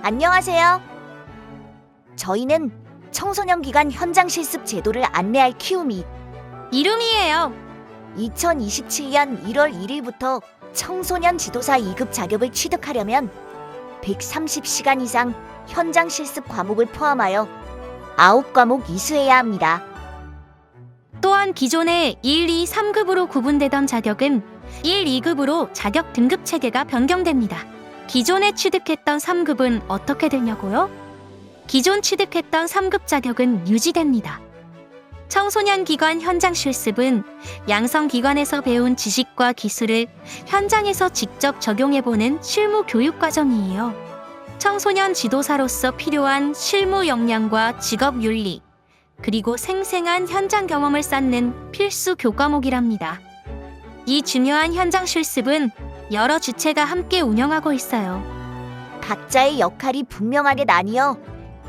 안녕하세요. 저희는 청소년 기관 현장 실습 제도를 안내할 키움이 이름이에요. 2027년 1월 1일부터 청소년 지도사 2급 자격을 취득하려면 130시간 이상 현장 실습 과목을 포함하여 9과목 이수해야 합니다. 또한 기존의 1, 2, 3급으로 구분되던 자격은 1, 2급으로 자격 등급 체계가 변경됩니다. 기존에 취득했던 3급은 어떻게 되냐고요? 기존 취득했던 3급 자격은 유지됩니다. 청소년 기관 현장 실습은 양성기관에서 배운 지식과 기술을 현장에서 직접 적용해보는 실무 교육 과정이에요. 청소년 지도사로서 필요한 실무 역량과 직업 윤리, 그리고 생생한 현장 경험을 쌓는 필수 교과목이랍니다. 이 중요한 현장 실습은 여러 주체가 함께 운영하고 있어요. 각자의 역할이 분명하게 나뉘어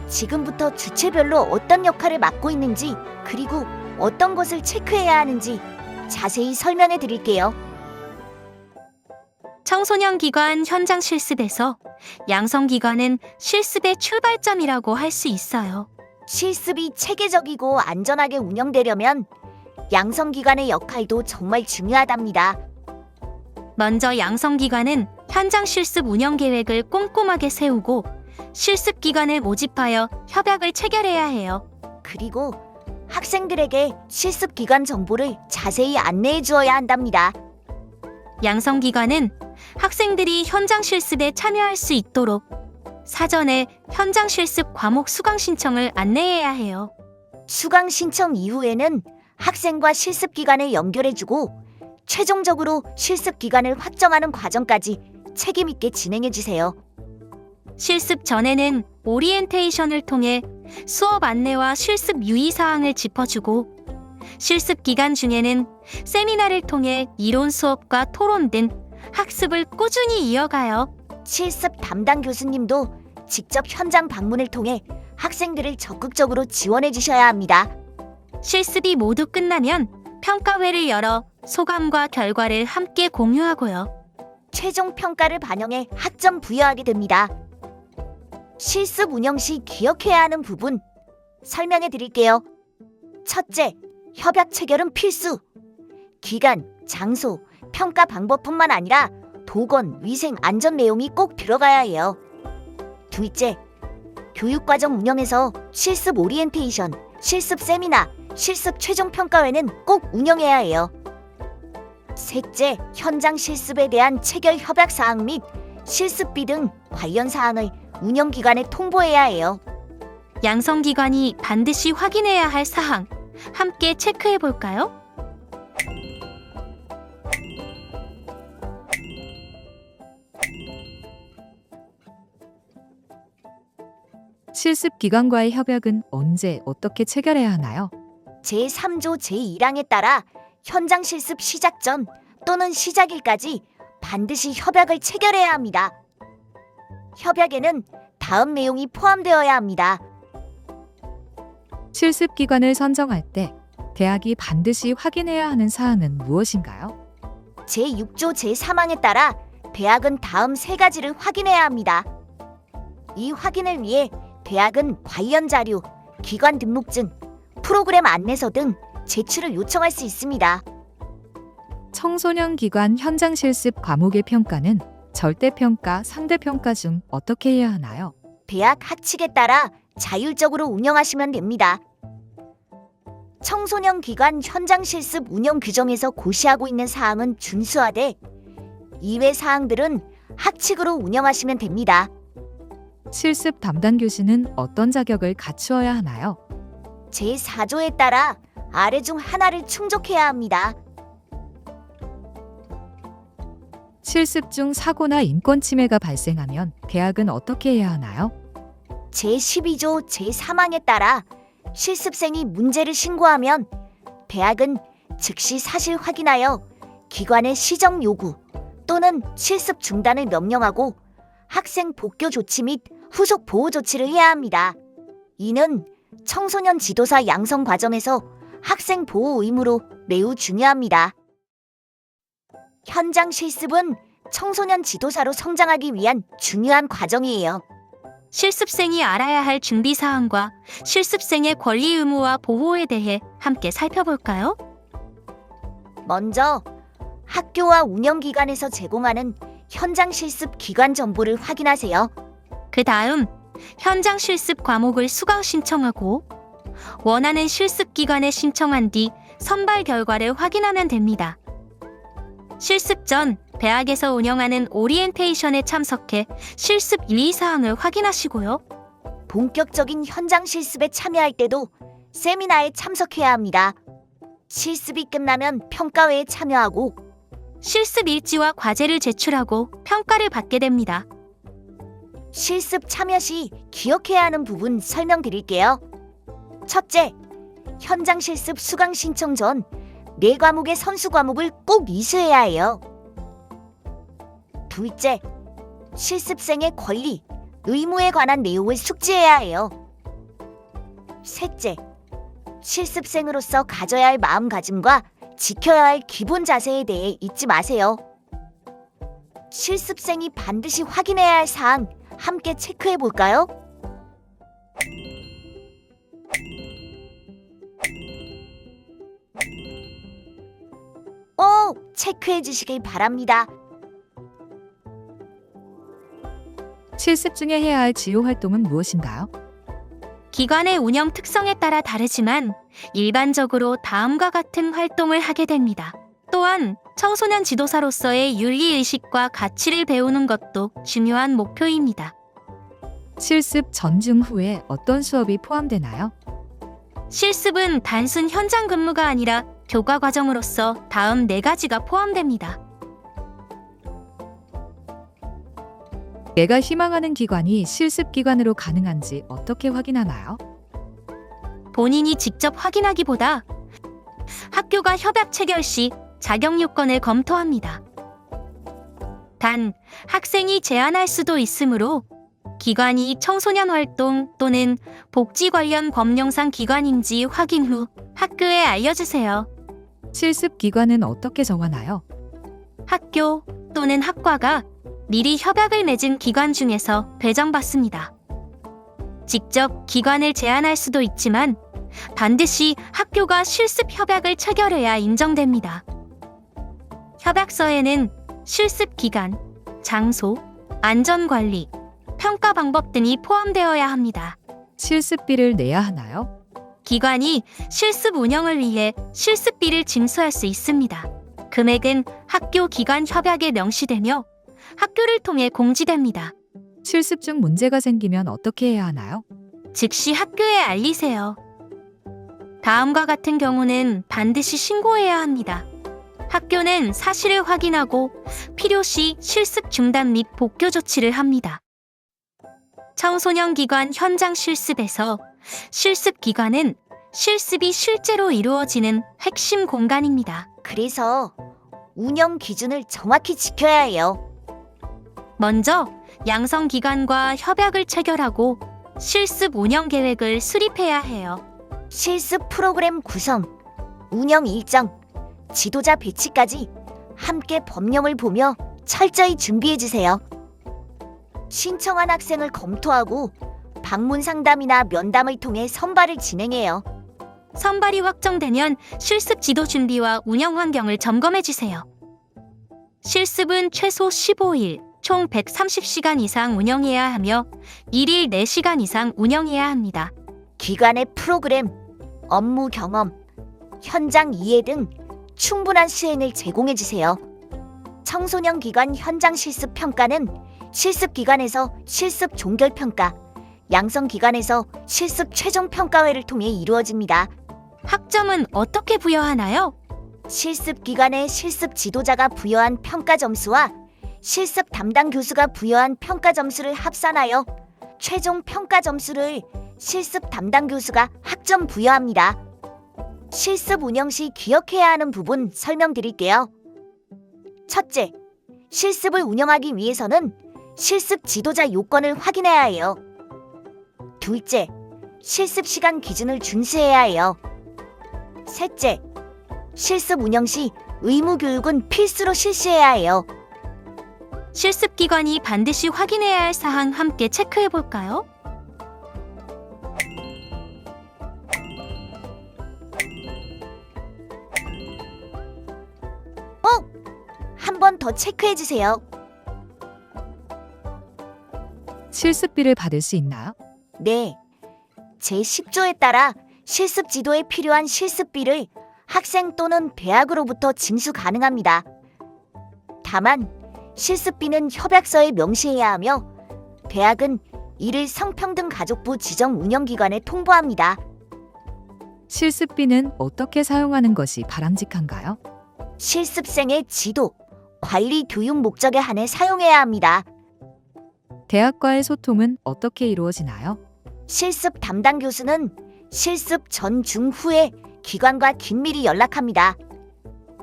지금부터 주체별로 어떤 역할을 맡고 있는지 그리고 어떤 것을 체크해야 하는지 자세히 설명해 드릴게요. 청소년 기관 현장 실습에서 양성기관은 실습의 출발점이라고 할 수 있어요. 실습이 체계적이고 안전하게 운영되려면 양성기관의 역할도 정말 중요하답니다. 먼저 양성기관은 현장 실습 운영 계획을 꼼꼼하게 세우고 실습 기관을 모집하여 협약을 체결해야 해요. 그리고 학생들에게 실습 기관 정보를 자세히 안내해 주어야 한답니다. 양성기관은 학생들이 현장 실습에 참여할 수 있도록 사전에 현장 실습 과목 수강 신청을 안내해야 해요. 수강 신청 이후에는 학생과 실습 기관을 연결해 주고 최종적으로 실습 기관을 확정하는 과정까지 책임 있게 진행해 주세요. 실습 전에는 오리엔테이션을 통해 수업 안내와 실습 유의사항을 짚어주고 실습 기간 중에는 세미나를 통해 이론 수업과 토론 등 학습을 꾸준히 이어가요. 실습 담당 교수님도 직접 현장 방문을 통해 학생들을 적극적으로 지원해 주셔야 합니다. 실습이 모두 끝나면 평가회를 열어 소감과 결과를 함께 공유하고요. 최종 평가를 반영해 학점 부여하게 됩니다. 실습 운영 시 기억해야 하는 부분 설명해 드릴게요. 첫째, 협약 체결은 필수. 기간, 장소, 평가 방법뿐만 아니라 보건, 위생, 안전 내용이 꼭 들어가야 해요. 둘째, 교육과정 운영에서 실습 오리엔테이션, 실습 세미나, 실습 최종 평가회는 꼭 운영해야 해요. 셋째, 현장 실습에 대한 체결 협약 사항 및 실습비 등 관련 사항을 운영기관에 통보해야 해요. 양성기관이 반드시 확인해야 할 사항 함께 체크해 볼까요? 실습 기관과의 협약은 언제 어떻게 체결해야 하나요? 제3조 제1항에 따라 현장 실습 시작 전 또는 시작일까지 반드시 협약을 체결해야 합니다. 협약에는 다음 내용이 포함되어야 합니다. 실습 기관을 선정할 때 대학이 반드시 확인해야 하는 사항은 무엇인가요? 제6조 제3항에 따라 대학은 다음 세 가지를 확인해야 합니다. 이 확인을 위해 대학은 관련 자료, 기관 등록증, 프로그램 안내서 등 제출을 요청할 수 있습니다. 청소년 기관 현장 실습 과목의 평가는 절대평가, 상대평가 중 어떻게 해야 하나요? 대학 학칙에 따라 자율적으로 운영하시면 됩니다. 청소년 기관 현장 실습 운영 규정에서 고시하고 있는 사항은 준수하되 이외 사항들은 학칙으로 운영하시면 됩니다. 실습 담당 교수는 어떤 자격을 갖추어야 하나요? 제4조에 따라 아래 중 하나를 충족해야 합니다. 실습 중 사고나 인권 침해가 발생하면 대학은 어떻게 해야 하나요? 제12조 제3항에 따라 실습생이 문제를 신고하면 대학은 즉시 사실 확인하여 기관의 시정 요구 또는 실습 중단을 명령하고 학생 복교 조치 및 후속 보호 조치를 해야 합니다. 이는 청소년 지도사 양성 과정에서 학생 보호 의무로 매우 중요합니다. 현장 실습은 청소년 지도사로 성장하기 위한 중요한 과정이에요. 실습생이 알아야 할 준비 사항과 실습생의 권리 의무와 보호에 대해 함께 살펴볼까요? 먼저 학교와 운영기관에서 제공하는 현장 실습 기관 정보를 확인하세요. 그 다음 현장 실습 과목을 수강 신청하고 원하는 실습 기관에 신청한 뒤 선발 결과를 확인하면 됩니다. 실습 전 대학에서 운영하는 오리엔테이션에 참석해 실습 유의사항을 확인하시고요. 본격적인 현장 실습에 참여할 때도 세미나에 참석해야 합니다. 실습이 끝나면 평가회에 참여하고 실습 일지와 과제를 제출하고 평가를 받게 됩니다. 실습 참여 시 기억해야 하는 부분 설명드릴게요. 첫째, 현장 실습 수강 신청 전 4과목의 선수 과목을 꼭 이수해야 해요. 둘째, 실습생의 권리, 의무에 관한 내용을 숙지해야 해요. 셋째, 실습생으로서 가져야 할 마음가짐과 지켜야 할 기본 자세에 대해 잊지 마세요. 실습생이 반드시 확인해야 할 사항 함께 체크해 볼까요? 체크해 주시길 바랍니다. 실습 중에 해야 할 주요 활동은 무엇인가요? 기관의 운영 특성에 따라 다르지만 일반적으로 다음과 같은 활동을 하게 됩니다. 또한 청소년 지도사로서의 윤리의식과 가치를 배우는 것도 중요한 목표입니다. 실습 전중 후에 어떤 수업이 포함되나요? 실습은 단순 현장 근무가 아니라 교과 과정으로서 다음 4가지가 포함됩니다. 내가 희망하는 기관이 실습 기관으로 가능한지 어떻게 확인하나요? 본인이 직접 확인하기보다 학교가 협약 체결 시 자격 요건을 검토합니다. 단, 학생이 제안할 수도 있으므로 기관이 청소년 활동 또는 복지 관련 법령상 기관인지 확인 후 학교에 알려주세요. 실습 기관은 어떻게 정하나요? 학교 또는 학과가 미리 협약을 맺은 기관 중에서 배정받습니다. 직접 기관을 제안할 수도 있지만 반드시 학교가 실습 협약을 체결해야 인정됩니다. 협약서에는 실습 기간, 장소, 안전관리, 평가 방법 등이 포함되어야 합니다. 실습비를 내야 하나요? 기관이 실습 운영을 위해 실습비를 징수할 수 있습니다. 금액은 학교 기관 협약에 명시되며 학교를 통해 공지됩니다. 실습 중 문제가 생기면 어떻게 해야 하나요? 즉시 학교에 알리세요. 다음과 같은 경우는 반드시 신고해야 합니다. 학교는 사실을 확인하고 필요시 실습 중단 및 복교 조치를 합니다. 청소년 기관 현장 실습에서 실습 기관은 실습이 실제로 이루어지는 핵심 공간입니다. 그래서 운영 기준을 정확히 지켜야 해요. 먼저 양성 기관과 협약을 체결하고 실습 운영 계획을 수립해야 해요. 실습 프로그램 구성, 운영 일정, 지도자 배치까지 함께 법령을 보며 철저히 준비해 주세요. 신청한 학생을 검토하고 방문 상담이나 면담을 통해 선발을 진행해요. 선발이 확정되면 실습 지도 준비와 운영 환경을 점검해 주세요. 실습은 최소 15일, 총 130시간 이상 운영해야 하며 1일 4시간 이상 운영해야 합니다. 기관의 프로그램, 업무 경험, 현장 이해 등 충분한 수행을 제공해 주세요. 청소년 기관 현장 실습 평가는 실습 기관에서 실습 종결 평가, 양성 기관에서 실습 최종 평가회를 통해 이루어집니다. 학점은 어떻게 부여하나요? 실습 기관의 실습 지도자가 부여한 평가 점수와 실습 담당 교수가 부여한 평가 점수를 합산하여 최종 평가 점수를 실습 담당 교수가 학점 부여합니다. 실습 운영 시 기억해야 하는 부분 설명드릴게요. 첫째, 실습을 운영하기 위해서는 실습 지도자 요건을 확인해야 해요. 둘째, 실습 시간 기준을 준수해야 해요. 셋째, 실습 운영 시 의무 교육은 필수로 실시해야 해요. 실습기관이 반드시 확인해야 할 사항 함께 체크해 볼까요? 한 번 더 체크해 주세요. 실습비를 받을 수 있나요? 네. 제10조에 따라 실습 지도에 필요한 실습비를 학생 또는 대학으로부터 징수 가능합니다. 다만 실습비는 협약서에 명시해야 하며 대학은 이를 성평등가족부 지정 운영기관에 통보합니다. 실습비는 어떻게 사용하는 것이 바람직한가요? 실습생의 지도, 관리 교육 목적에 한해 사용해야 합니다. 대학과의 소통은 어떻게 이루어지나요? 실습 담당 교수는 실습 전, 중, 후에 기관과 긴밀히 연락합니다.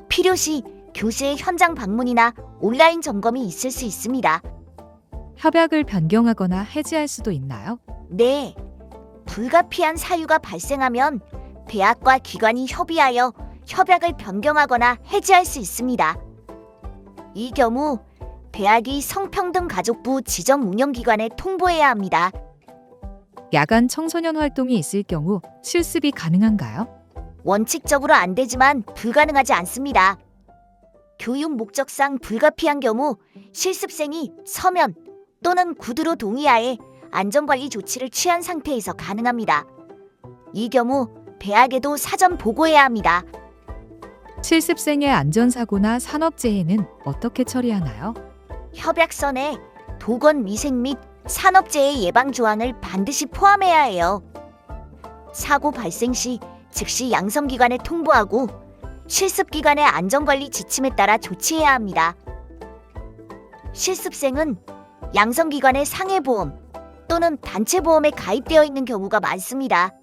필요시 교수의 현장 방문이나 온라인 점검이 있을 수 있습니다. 협약을 변경하거나 해지할 수도 있나요? 네, 불가피한 사유가 발생하면 대학과 기관이 협의하여 협약을 변경하거나 해지할 수 있습니다. 이 경우 대학이 성평등가족부 지정 운영기관에 통보해야 합니다. 야간 청소년 활동이 있을 경우 실습이 가능한가요? 원칙적으로 안 되지만 불가능하지 않습니다. 교육 목적상 불가피한 경우 실습생이 서면 또는 구두로 동의하에 안전관리 조치를 취한 상태에서 가능합니다. 이 경우 대학에도 사전 보고해야 합니다. 실습생의 안전사고나 산업재해는 어떻게 처리하나요? 협약서 내 도건 위생 및 산업재해 예방 조항을 반드시 포함해야 해요. 사고 발생 시 즉시 양성기관에 통보하고 실습기관의 안전관리 지침에 따라 조치해야 합니다. 실습생은 양성기관의 상해보험 또는 단체보험에 가입되어 있는 경우가 많습니다.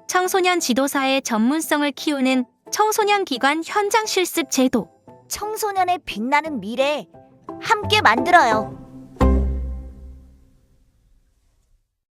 청소년 지도사의 전문성을 키우는 청소년 기관 현장 실습 제도. 청소년의 빛나는 미래 함께 만들어요.